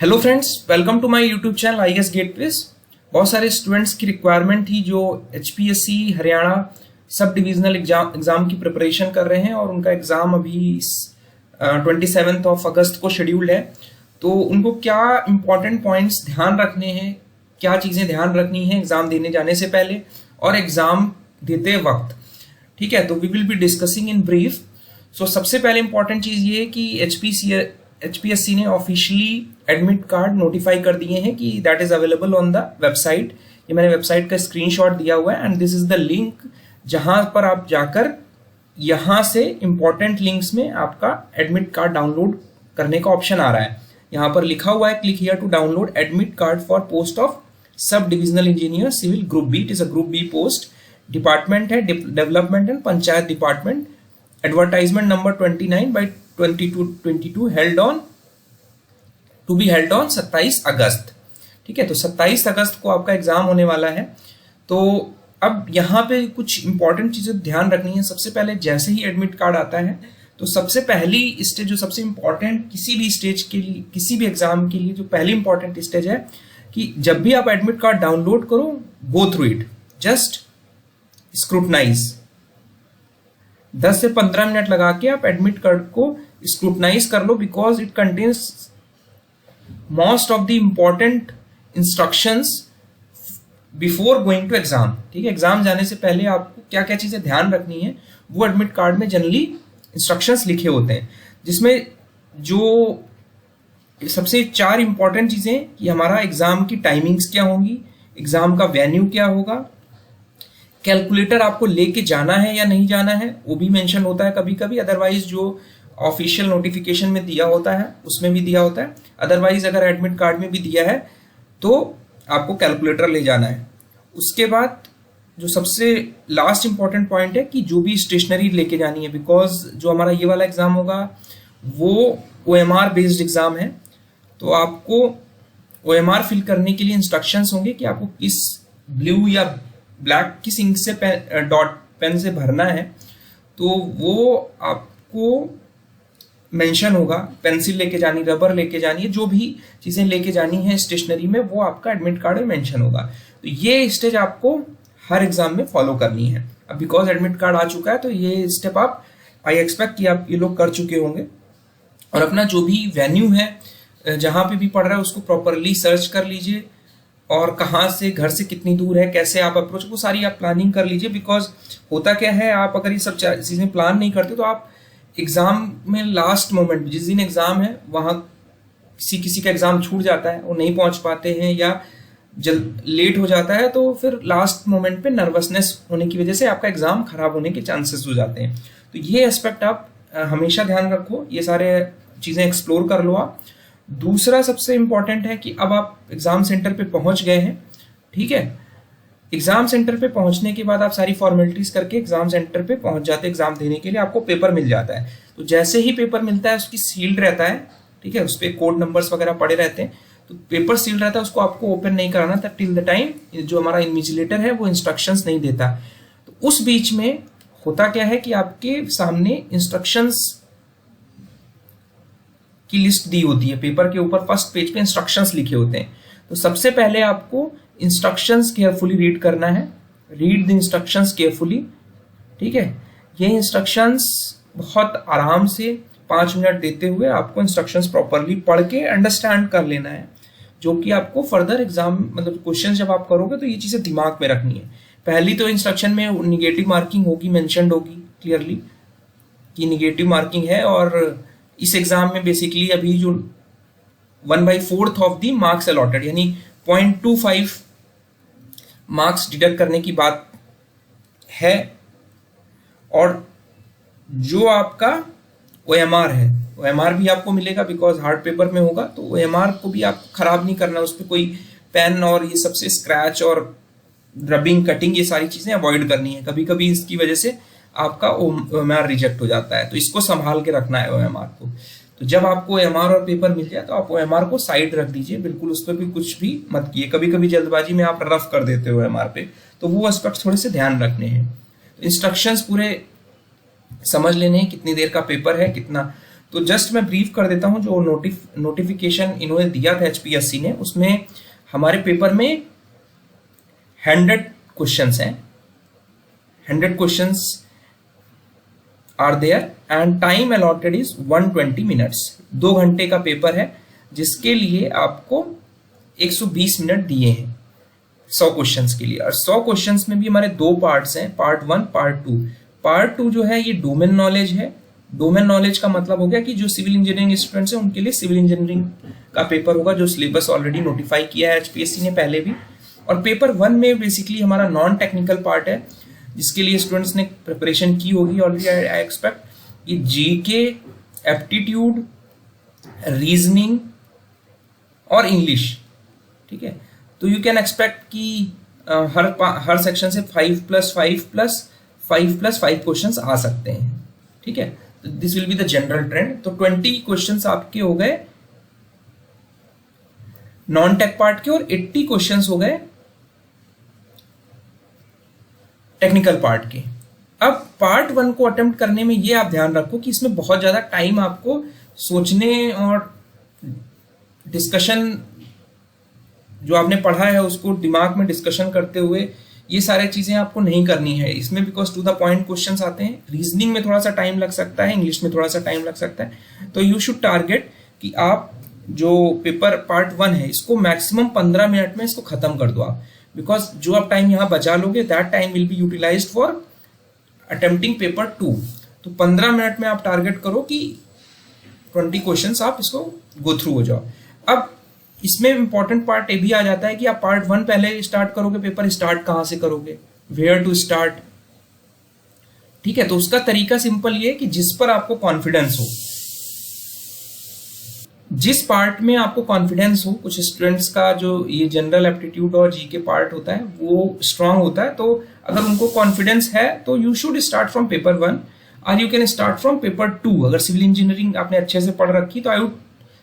Hello friends, welcome to my YouTube channel IAS gateways. बहुत सारे students की requirement थी जो HPSC Haryana sub divisional exam की प्रिपरेशन कर रहे हैं और उनका एग्जाम अभी 27 अगस्त को शेड्यूल्ड है। तो उनको क्या इंपॉर्टेंट पॉइंट्स ध्यान रखने हैं, क्या चीज़ें ध्यान रखनी है एग्जाम देने जाने से पहले और एग्जाम देते वक्त, ठीक है। तो we will be discussing in brief. So सबसे पहले इंपॉर्टेंट चीज़ ये है कि एचपीएससी ने ऑफिशियली एडमिट कार्ड नोटिफाई कर दिए हैं कि that is available on the website. ये मैंने वेबसाइट का स्क्रीनशॉट दिया हुआ है and this is the link जहां पर आप जाकर यहां से इंपॉर्टेंट लिंक्स में आपका एडमिट कार्ड डाउनलोड करने का ऑप्शन आ रहा है। यहां पर लिखा हुआ है click here to download admit card for post of sub divisional engineer civil group B. It is a group B post. Department है development and panchayat department. Advertisement number 29/22/22 held on to be held on 27 August. ठीक है, तो 27 अगस्त को आपका exam होने वाला है। तो अब यहाँ पे कुछ इंपॉर्टेंट चीजें ध्यान रखनी है। सबसे पहले जैसे ही एडमिट कार्ड आता है तो सबसे पहली स्टेज जो सबसे इंपॉर्टेंट किसी भी स्टेज के लिए, किसी भी एग्जाम के लिए जो पहली इंपॉर्टेंट स्टेज है कि जब भी आप एडमिट कार्ड डाउनलोड करो, go through it, just scrutinise. 10 से 15 मिनट लगा के आप एडमिट कार्ड को स्क्रूटनाइज कर लो because it contains most of the important instructions before going to exam. ठीक है, एग्जाम जाने से पहले आपको क्या क्या चीजें ध्यान रखनी है वो एडमिट कार्ड में जनरली इंस्ट्रक्शंस लिखे होते हैं, जिसमें जो सबसे 4 इंपॉर्टेंट चीजें कि हमारा एग्जाम की टाइमिंग्स क्या होंगी, एग्जाम का वेन्यू क्या होगा, कैलकुलेटर आपको लेके जाना है या नहीं जाना है वो भी मेंशन होता है कभी कभी। अदरवाइज जो ऑफिशियल नोटिफिकेशन में दिया होता है उसमें भी दिया होता है। अदरवाइज अगर एडमिट कार्ड में भी दिया है तो आपको कैलकुलेटर ले जाना है। उसके बाद जो सबसे लास्ट इंपॉर्टेंट पॉइंट है कि जो भी स्टेशनरी लेके जानी है, बिकॉज जो हमारा ये वाला एग्जाम होगा वो OMR बेस्ड एग्जाम है। तो आपको OMR फिल करने के लिए इंस्ट्रक्शंस होंगे कि आपको किस ब्लू या ब्लैक किस इंक से डॉट पेन से भरना है, तो वो आपको मेंशन होगा। पेंसिल लेके जानी, रबर लेके जानी है, जो भी चीजें लेके जानी है स्टेशनरी में वो आपका एडमिट कार्ड में मेंशन होगा। तो ये स्टेज आपको हर एग्जाम में फॉलो करनी है। अब बिकॉज एडमिट कार्ड आ चुका है तो ये स्टेप आप आई एक्सपेक्ट कि आप ये लोग कर चुके होंगे। और अपना जो भी वेन्यू है जहां पे भी पढ़ रहा है उसको प्रॉपरली सर्च कर लीजिए और कहाँ से, घर से कितनी दूर है, कैसे आप अप्रोच, वो सारी आप प्लानिंग कर लीजिए। बिकॉज होता क्या है, आप अगर ये सब चीजें प्लान नहीं करते तो आप एग्जाम में लास्ट मोमेंट जिस दिन एग्जाम है वहां किसी का एग्जाम छूट जाता है, वो नहीं पहुंच पाते हैं या जल्द लेट हो जाता है, तो फिर लास्ट मोमेंट पे नर्वसनेस होने की वजह से आपका एग्जाम खराब होने के चांसेस हो जाते हैं। तो ये एस्पेक्ट आप हमेशा ध्यान रखो, ये सारे चीजें एक्सप्लोर कर लो आप। दूसरा सबसे इंपॉर्टेंट है कि अब आप एग्जाम सेंटर पे पहुंच गए हैं। ठीक है, एग्जाम सेंटर पे पहुंचने के बाद आप सारी फॉर्मेलिटीज करके एग्जाम सेंटर पे पहुंच जाते हैं। एग्जाम देने के लिए आपको पेपर मिल जाता है। तो जैसे ही पेपर मिलता है उसकी सील्ड रहता है, ठीक है, उस पर कोड नंबर्स वगैरह पड़े रहते हैं। तो पेपर सील्ड रहता है, उसको आपको ओपन नहीं कराना था टिल द टाइम जो हमारा इन्विजिलेटर है वो इंस्ट्रक्शंस नहीं देता। तो उस बीच में होता क्या है कि आपके सामने इंस्ट्रक्शंस की लिस्ट दी होती है। पेपर के ऊपर फर्स्ट पेज पे इंस्ट्रक्शंस लिखे होते हैं। तो सबसे पहले आपको इंस्ट्रक्शंस केयरफुली रीड करना है। Read the instructions carefully. ठीक है, ये इंस्ट्रक्शंस बहुत आराम से 5 मिनट देते हुए आपको इंस्ट्रक्शंस प्रॉपरली पढ़ के अंडरस्टैंड कर लेना है, जो कि आपको फर्दर एग्जाम मतलब क्वेश्चन जब आप करोगे तो ये चीजें दिमाग में रखनी है। पहली तो इंस्ट्रक्शन में निगेटिव मार्किंग होगी, मेंशन्ड होगी क्लियरली कि निगेटिव मार्किंग है। और इस एग्जाम में बेसिकली अभी जो 1/4 ऑफ द मार्क्स अलॉटेड यानी 0.25 मार्क्स डिडक्ट करने की बात है। और जो आपका OMR है, OMR भी आपको मिलेगा बिकॉज हार्ड पेपर में होगा। तो OMR को भी आपको खराब नहीं करना, उस पर कोई पेन और ये सबसे स्क्रैच और रबिंग, कटिंग, ये सारी चीजें अवॉइड करनी है। कभी कभी इसकी वजह से आपका OMR रिजेक्ट हो जाता है, तो इसको संभाल के रखना है OMR को। तो जब आपको OMR और पेपर मिल जाए तो आप OMR को साइड रख दीजिए, बिल्कुल उस पर भी कुछ भी मत किए। कभी कभी जल्दबाजी में आप रफ कर देते हो OMR पे, तो वो एस्पेक्ट थोड़े से ध्यान रखने हैं। तो इंस्ट्रक्शंस पूरे समझ लेने हैं, कितनी देर का पेपर है, कितना। तो जस्ट मैं ब्रीफ कर देता हूं, जो नोटिफिकेशन इन्होंने दिया था HPSC ने, उसमें हमारे पेपर में 100 क्वेश्चंस हैं, 100 questions are there and time allotted is 120 minutes. 2 घंटे का पेपर है, जिसके लिए आपको 120 मिनट दिए हैं 100 क्वेश्चंस के लिए। और 100 क्वेश्चंस में भी हमारे 2 पार्ट्स हैं, पार्ट 1 पार्ट 2। पार्ट 2 जो है ये डोमेन नॉलेज है। डोमेन नॉलेज का मतलब हो गया कि जो सिविल इंजीनियरिंग स्टूडेंट्स हैं उनके लिए सिविल इंजीनियरिंग का पेपर होगा, जो सिलेबस ऑलरेडी नोटिफाई किया है HPSC ने पहले भी। और पेपर 1 में बेसिकली हमारा नॉन टेक्निकल पार्ट है, जिसके लिए स्टूडेंट्स ने प्रिपरेशन की होगी ऑलरेडी। आई एक्सपेक्ट ये जीके, एप्टीट्यूड, रीजनिंग और इंग्लिश, ठीक है। तो यू कैन एक्सपेक्ट कि हर सेक्शन से 5+5+5+5 क्वेश्चंस आ सकते हैं, ठीक है। This will be the general trend. तो 20 क्वेश्चंस आपके हो गए नॉन टेक पार्ट के, और 80 क्वेश्चंस हो गए टेक्निकल पार्ट के। अब पार्ट 1 को अटेम्प्ट करने में ये आप ध्यान रखो कि इसमें बहुत ज्यादा टाइम आपको सोचने और डिस्कशन, जो आपने पढ़ा है उसको दिमाग में डिस्कशन करते हुए ये सारे चीजें आपको नहीं करनी है इसमें, because to the point questions आते हैं। रीजनिंग में थोड़ा सा टाइम लग सकता है, इंग्लिश में थोड़ा सा टाइम लग सकता है। तो यू शुड टारगेट कि आप जो पेपर पार्ट 1 है इसको मैक्सिमम 15 मिनट में इसको खत्म कर दो आप, बिकॉज जो आप टाइम यहाँ बचा लोगे that time will be utilized for attempting paper 2। तो 15 मिनट में आप टारगेट करो कि 20 क्वेश्चंस आप इसको गो थ्रू हो जाओ। अब इसमें इंपॉर्टेंट पार्ट ये भी आ जाता है कि आप पार्ट 1 पहले स्टार्ट करोगे, पेपर स्टार्ट कहां से करोगे, वेयर टू स्टार्ट, ठीक है। तो उसका तरीका सिंपल ये है कि जिस पर आपको कॉन्फिडेंस हो, जिस पार्ट में आपको कॉन्फिडेंस हो। कुछ स्टूडेंट्स का जो ये जनरल एप्टीट्यूड और जीके पार्ट होता है वो स्ट्रांग होता है, तो अगर उनको कॉन्फिडेंस है तो you should start from paper 1 और you can start from paper 2। अगर सिविल इंजीनियरिंग आपने अच्छे से पढ़ रखी तो आई वुड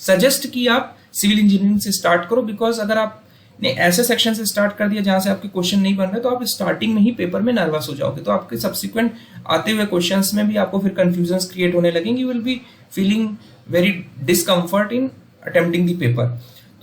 सजेस्ट कि आप सिविल इंजीनियरिंग से स्टार्ट करो, बिकॉज अगर आपने ऐसे सेक्शन से स्टार्ट कर दिया जहां से आपके क्वेश्चन नहीं बन रहे तो आप स्टार्टिंग में ही पेपर में नर्वस हो जाओगे, तो आपके सब्सिक्वेंट आते हुए क्वेश्चंस में भी आपको फिर कंफ्यूजन्स क्रिएट होने लगेंगे, you will be feeling very discomfort in attempting the paper.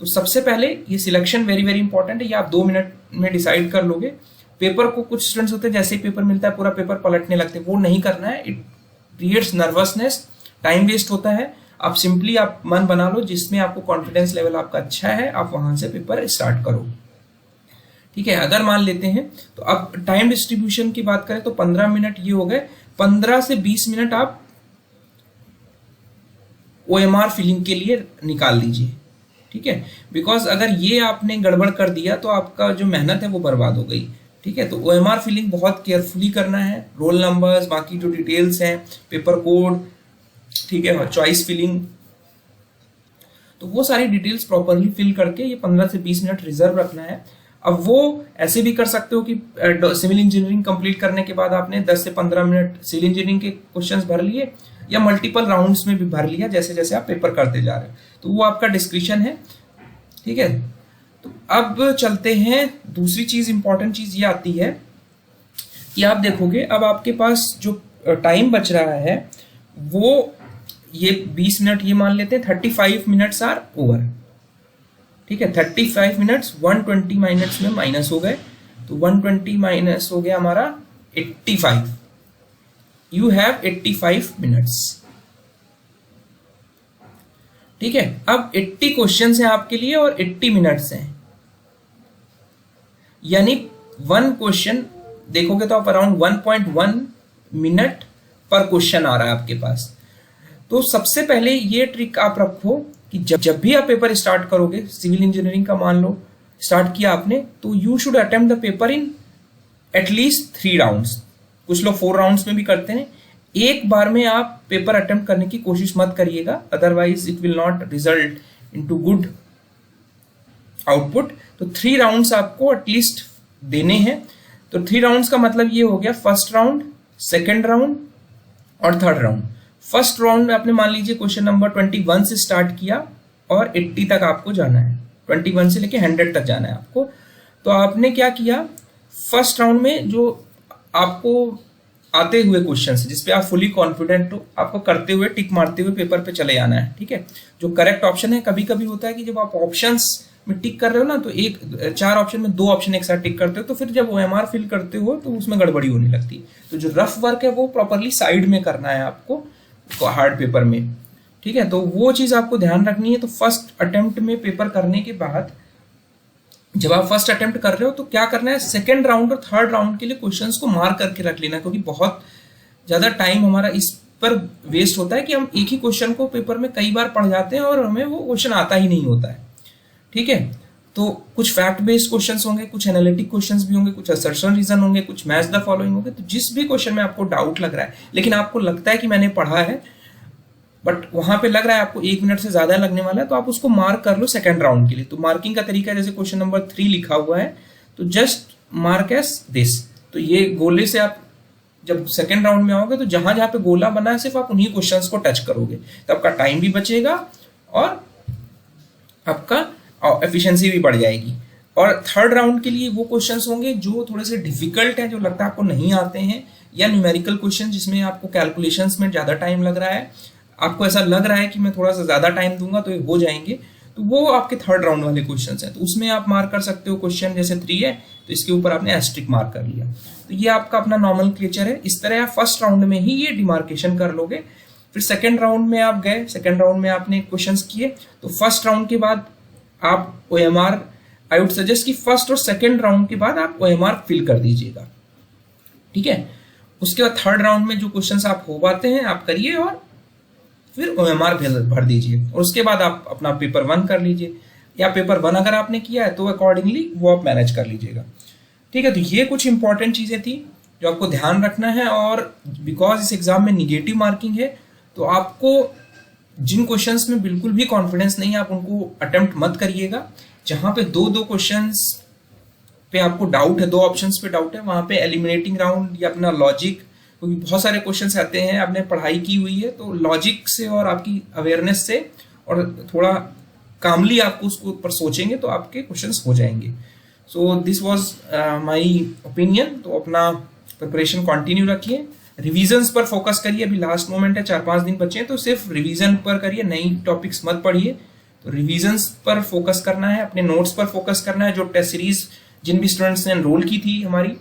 तो सबसे पहले ये सिलेक्शन वेरी वेरी इंपॉर्टेंट है, ये आप 2 मिनट में डिसाइड कर लोगे। पेपर को कुछ स्टूडेंट्स होते हैं जैसे ही पेपर मिलता है पूरा पेपर पलटने लगते हैं, वो नहीं करना है। It creates nervousness, time waste होता है। आप सिंपली आप मन बना लो जिसमें आपको कॉन्फिडेंस लेवल आपका अच्छा है, आप वहां से पेपर स्टार्ट करो, ठीक है। अगर मान लेते हैं तो अब टाइम डिस्ट्रीब्यूशन की बात करें तो 15 मिनट ये हो गए, 15 से 20 मिनट आप OMR फिलिंग के लिए निकाल लीजिए, ठीक है। बिकॉज अगर ये आपने गड़बड़ कर दिया तो आपका जो मेहनत है वो बर्बाद हो गई, ठीक है। तो OMR फिलिंग बहुत केयरफुली करना है, रोल नंबर्स, बाकी जो डिटेल्स हैं, पेपर कोड, ठीक है, चॉइस फिलिंग, तो वो सारी डिटेल्स प्रॉपरली फिल करके ये 15 से 20 मिनट रिजर्व रखना है। अब वो ऐसे भी कर सकते हो कि सिविल इंजीनियरिंग कंप्लीट करने के बाद आपने 10 से 15 मिनट सिविल इंजीनियरिंग के क्वेश्चंस भर लिए, या मल्टीपल राउंड्स में भी भर लिया जैसे जैसे आप पेपर करते जा रहे हो, तो वो आपका डिस्क्रिप्शन है, ठीक है। तो अब चलते हैं, दूसरी चीज इंपॉर्टेंट चीज ये आती है कि आप देखोगे अब आपके पास जो टाइम बच रहा है वो ये 20 मिनट ये मान लेते हैं, 35 मिनट्स आर ओवर, ठीक है। 35 मिनट्स 120 मिनट्स में माइनस हो गए, तो 120 माइनस हो गया हमारा 85। यू हैव 85 मिनट्स, ठीक है। अब 80 क्वेश्चंस हैं आपके लिए और 80 मिनट्स हैं, यानी 1 क्वेश्चन देखोगे तो आप अराउंड 1.1 मिनट पर क्वेश्चन आ रहा है आपके पास। तो सबसे पहले ये ट्रिक आप रखो कि जब भी आप पेपर स्टार्ट करोगे, सिविल इंजीनियरिंग का मान लो स्टार्ट किया आपने, तो you should attempt the paper in at least 3 rounds. कुछ लोग 4 राउंड्स में भी करते हैं। एक बार में आप पेपर अटेम्प्ट करने की कोशिश मत करिएगा, otherwise it will not result into good output. तो 3 राउंड्स आपको एटलीस्ट देने हैं। तो 3 राउंड्स का मतलब ये हो गया, फर्स्ट राउंड, सेकेंड राउंड और थर्ड राउंड। फर्स्ट राउंड में आपने मान लीजिए क्वेश्चन नंबर 21 से स्टार्ट किया और 80 तक आपको जाना है, 21 से लेके 100 तक जाना है आपको। तो आपने क्या किया, फर्स्ट राउंड में जो आपको आते हुए क्वेश्चन है जिसपे आप फुली कॉन्फिडेंट हो, आपको करते हुए टिक मारते हुए पेपर पे चले जाना है, ठीक है। जो करेक्ट ऑप्शन है, कभी कभी होता है कि जब आप ऑप्शंस में टिक कर रहे हो ना, तो एक 4 ऑप्शन में 2 ऑप्शन एक साथ टिक करते हो, तो फिर जब OMR फिल करते हो तो उसमें गड़बड़ी होने लगती है। तो जो रफ वर्क है वो प्रॉपरली साइड में करना है आपको हार्ड पेपर में, ठीक है। तो वो चीज आपको ध्यान रखनी है। तो फर्स्ट अटेम्प्ट में पेपर करने के बाद, जब आप फर्स्ट अटेम्प्ट कर रहे हो तो क्या करना है, सेकंड राउंड और थर्ड राउंड के लिए क्वेश्चंस को मार्क करके रख लेना, क्योंकि बहुत ज्यादा टाइम हमारा इस पर वेस्ट होता है कि हम एक ही क्वेश्चन को पेपर में कई बार पढ़ जाते हैं और हमें वो क्वेश्चन आता ही नहीं होता है, ठीक है। तो कुछ फैक्ट बेस्ड क्वेश्चंस होंगे, कुछ एनालिटिक क्वेश्चंस भी होंगे, कुछ असर्शन रीजन होंगे, कुछ मैच द फॉलोइंग होंगे। तो जिस भी क्वेश्चन में आपको डाउट लग रहा है लेकिन आपको लगता है कि मैंने पढ़ा है, बट वहां पे लग रहा है आपको 1 मिनट से ज्यादा लगने वाला है, तो आप उसको मार्क कर लो सेकंड राउंड के लिए। तो मार्किंग का तरीका, जैसे क्वेश्चन नंबर 3 लिखा हुआ है, तो जस्ट मार्क एस दिस। तो ये गोले से आप जब सेकंड राउंड में आओगे तो जहां जहां पे गोला बना है सिर्फ आप उन्हीं क्वेश्चंस को टच करोगे, तो आपका टाइम भी बचेगा और आपका एफिशिएंसी भी बढ़ जाएगी। और थर्ड राउंड के लिए वो क्वेश्चंस होंगे जो थोड़े से डिफिकल्ट हैं, जो लगता है आपको नहीं आते हैं, या न्यूमेरिकल क्वेश्चन जिसमें आपको कैलकुलेशंस में ज्यादा टाइम लग रहा है, आपको ऐसा लग रहा है कि मैं थोड़ा सा ज्यादा टाइम दूंगा तो ये हो जाएंगे, तो वो आपके थर्ड राउंड वाले क्वेश्चंस हैं। तो उसमें आप मार्क कर सकते हो, क्वेश्चन जैसे 3 है तो इसके ऊपर आपने एस्ट्रिक मार्क कर लिया। तो ये आपका अपना नॉर्मल क्लेचर है। इस तरह आप फर्स्ट राउंड में ही ये डिमार्केशन कर लोगे। फिर सेकेंड राउंड में आप गए, सेकेंड राउंड में आपने क्वेश्चन किए, तो फर्स्ट राउंड के बाद आप OMR, आई वुड सजेस्ट कि फर्स्ट और सेकेंड राउंड के बाद आप OMR फिल कर दीजिएगा, ठीक है। उसके बाद थर्ड राउंड में जो क्वेश्चंस आप हो पाते हैं आप करिए और फिर OMR भर दीजिए, और उसके बाद आप अपना पेपर 1 कर लीजिए, या पेपर 1 अगर आपने किया है तो अकॉर्डिंगली वो आप मैनेज कर लीजिएगा, ठीक है। तो ये कुछ इंपॉर्टेंट चीजें थी जो आपको ध्यान रखना है। और बिकॉज इस एग्जाम में निगेटिव मार्किंग है, तो आपको जिन क्वेश्चंस में बिल्कुल भी कॉन्फिडेंस नहीं है आप उनको अटेम्प्ट मत करिएगा। जहां पे 2-2 क्वेश्चंस पे आपको डाउट है, 2 ऑप्शंस पे डाउट है, वहां पे एलिमिनेटिंग राउंड या अपना लॉजिक, क्योंकि बहुत सारे क्वेश्चंस आते हैं, आपने पढ़ाई की हुई है तो लॉजिक से और आपकी अवेयरनेस से और थोड़ा कामली आपको उसको ऊपर सोचेंगे तो आपके क्वेश्चंस हो जाएंगे। So this was my opinion. तो अपना प्रिपरेशन कंटिन्यू रखिए, रिविजन्स पर फोकस करिए। अभी लास्ट मोमेंट है, 4-5 दिन बचे हैं, तो सिर्फ रिवीजन पर करिए, नई टॉपिक्स मत पढ़िए। तो रिविजन्स पर फोकस करना है, अपने नोट्स पर फोकस करना है। जो टेस्ट सीरीज जिन भी स्टूडेंट्स ने एनरोल की थी हमारी,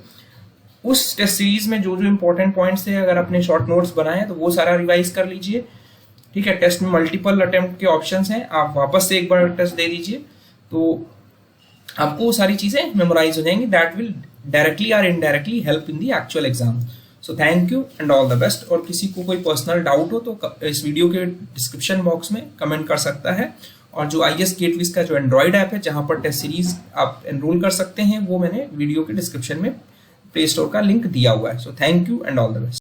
उस टेस्ट सीरीज में जो जो इंपॉर्टेंट पॉइंट्स थे, अगर अपने शॉर्ट नोट्स बनाए तो वो सारा रिवाइज कर लीजिए, ठीक है। टेस्ट में मल्टीपल अटेम्प्ट के ऑप्शंस हैं, आप वापस से एक बार टेस्ट दे दीजिए, तो आपको वो सारी चीजें मेमोराइज हो जाएंगी। दैट विल डायरेक्टली और indirectly help in the actual exam. So thank you and all the best. और किसी को कोई पर्सनल डाउट हो तो इस वीडियो के डिस्क्रिप्शन बॉक्स में कमेंट कर सकता है। और जो IAS गेटविज का जो एंड्रॉइड ऐप है जहां पर टेस्ट सीरीज आप एनरोल कर सकते हैं, वो मैंने वीडियो के डिस्क्रिप्शन में प्ले स्टोर का लिंक दिया हुआ है। So thank you and all the best.